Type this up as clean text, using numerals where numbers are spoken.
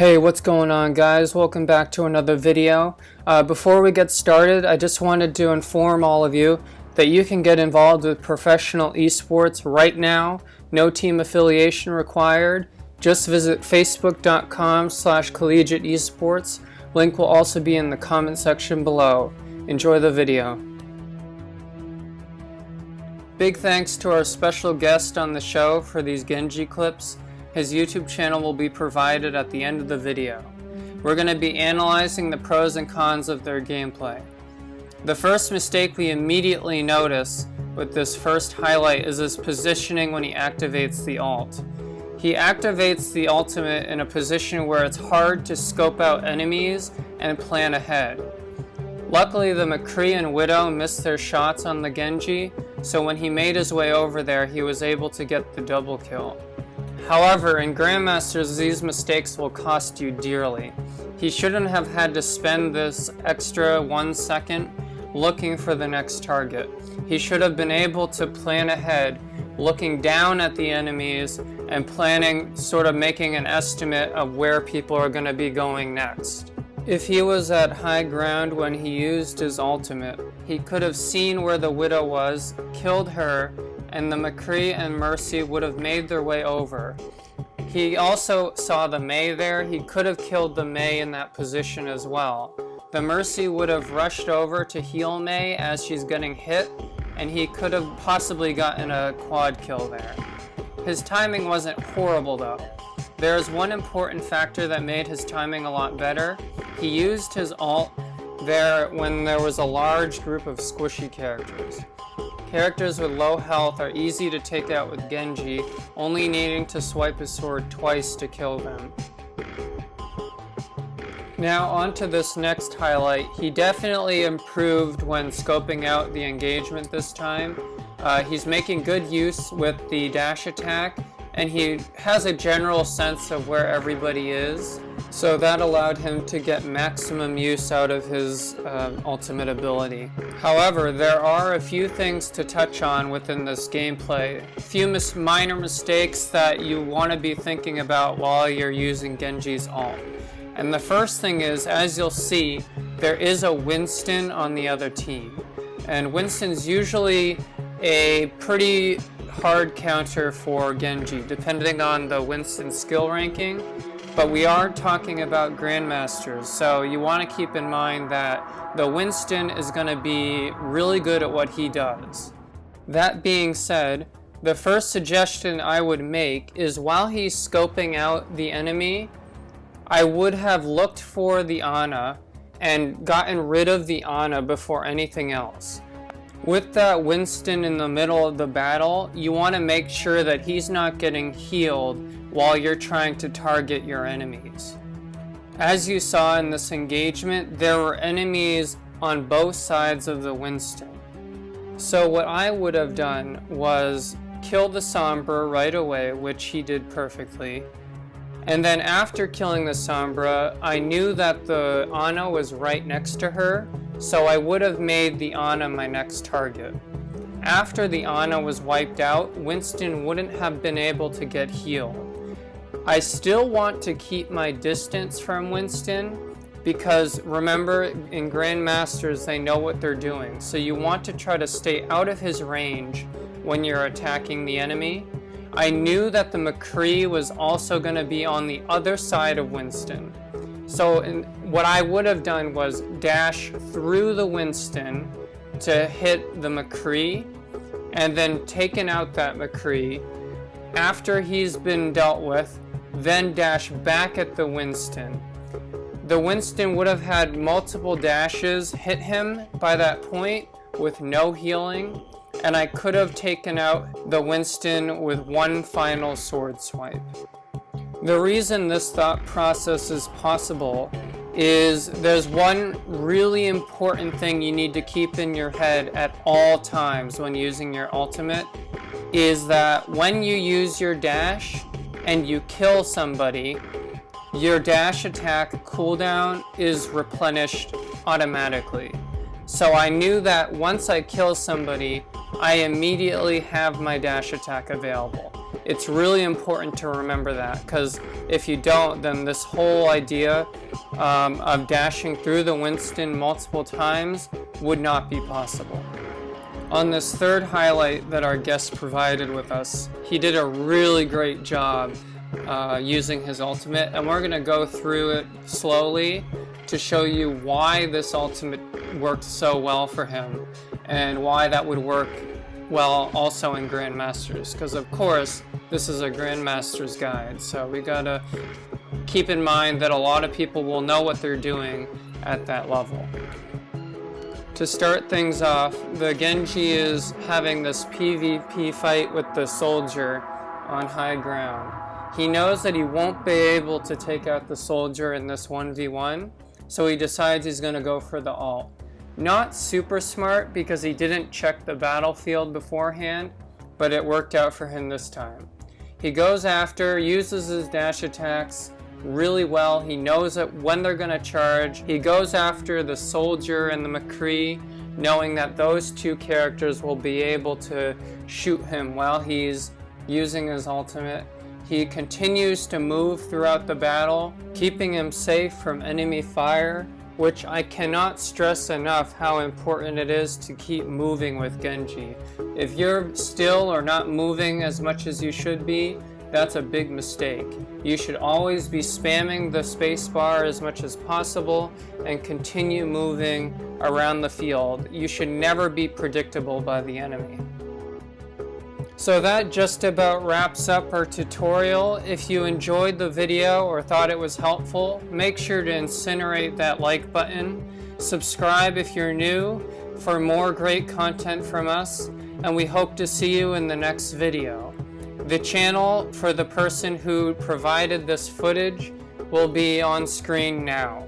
Hey, what's going on, guys? Welcome back to another video. Before we get started, I just wanted to inform all of you that you can get involved with professional esports right now. No team affiliation required. Just visit facebook.com/Collegiate E-Sports. Link will also be in the comment section below. Enjoy the video. Big thanks to our special guest on the show for these Genji clips. His YouTube channel will be provided at the end of the video. We're going to be analyzing the pros and cons of their gameplay. The first mistake we immediately notice with this first highlight is his positioning when he activates the ult. He activates the ultimate in a position where it's hard to scope out enemies and plan ahead. Luckily, the McCree and Widow missed their shots on the Genji, so when he made his way over there, he was able to get the double kill. However, in Grandmasters, these mistakes will cost you dearly. He shouldn't have had to spend this extra 1 second looking for the next target. He should have been able to plan ahead, looking down at the enemies and planning, sort of making an estimate of where people are going to be going next. If he was at high ground when he used his ultimate, he could have seen where the Widow was, killed her, and the McCree and Mercy would have made their way over. He also saw the Mei there. He could have killed the Mei in that position as well. The Mercy would have rushed over to heal Mei as she's getting hit, and he could have possibly gotten a quad kill there. His timing wasn't horrible though. There is one important factor that made his timing a lot better. He used his ult there when there was a large group of squishy characters. Characters with low health are easy to take out with Genji, only needing to swipe his sword twice to kill them. Now on to this next highlight. He definitely improved when scoping out the engagement this time. He's making good use with the dash attack, and he has a general sense of where everybody is, so that allowed him to get maximum use out of his ultimate ability. However, there are a few things to touch on within this gameplay, a few minor mistakes that you want to be thinking about while you're using Genji's ult. And the first thing is, as you'll see, there is a Winston on the other team, and Winston's usually a pretty hard counter for Genji, depending on the Winston skill ranking, but we are talking about Grandmasters, so you want to keep in mind that the Winston is going to be really good at what he does. That being said, the first suggestion I would make is while he's scoping out the enemy, I would have looked for the Ana and gotten rid of the Ana before anything else. With that Winston in the middle of the battle, you want to make sure that he's not getting healed while you're trying to target your enemies. As you saw in this engagement, there were enemies on both sides of the Winston. So what I would have done was kill the Sombra right away, which he did perfectly. And then after killing the Sombra, I knew that the Ana was right next to her, so I would have made the Ana my next target. After the Ana was wiped out, Winston wouldn't have been able to get healed. I still want to keep my distance from Winston because remember, in Grandmasters they know what they're doing, so you want to try to stay out of his range when you're attacking the enemy. I knew that the McCree was also going to be on the other side of Winston. So what I would have done was dash through the Winston to hit the McCree and then taken out that McCree. After he's been dealt with, then dash back at the Winston. The Winston would have had multiple dashes hit him by that point with no healing, and I could have taken out the Winston with one final sword swipe. The reason this thought process is possible is there's one really important thing you need to keep in your head at all times when using your ultimate, is that when you use your dash and you kill somebody, your dash attack cooldown is replenished automatically. So I knew that once I kill somebody, I immediately have my dash attack available. It's really important to remember that, because if you don't, then this whole idea of dashing through the Winston multiple times would not be possible. On this third highlight that our guest provided with us, he did a really great job using his ultimate, and we're going to go through it slowly to show you why this ultimate worked so well for him and why that would work well also in Grandmasters, because of course this is a Grandmasters guide, so we gotta keep in mind that a lot of people will know what they're doing at that level. To start things off, the Genji is having this PvP fight with the soldier on high ground. He knows that he won't be able to take out the soldier in this 1v1, so he decides he's going to go for the ult. Not super smart because he didn't check the battlefield beforehand, but it worked out for him this time. He goes after, uses his dash attacks really well. He knows that when they're going to charge. He goes after the soldier and the McCree, knowing that those two characters will be able to shoot him while he's using his ultimate. He continues to move throughout the battle, keeping him safe from enemy fire, which I cannot stress enough how important it is to keep moving with Genji. If you're still or not moving as much as you should be, that's a big mistake. You should always be spamming the spacebar as much as possible and continue moving around the field. You should never be predictable by the enemy. So that just about wraps up our tutorial. If you enjoyed the video or thought it was helpful, make sure to incinerate that like button. Subscribe if you're new for more great content from us, and we hope to see you in the next video. The channel for the person who provided this footage will be on screen now.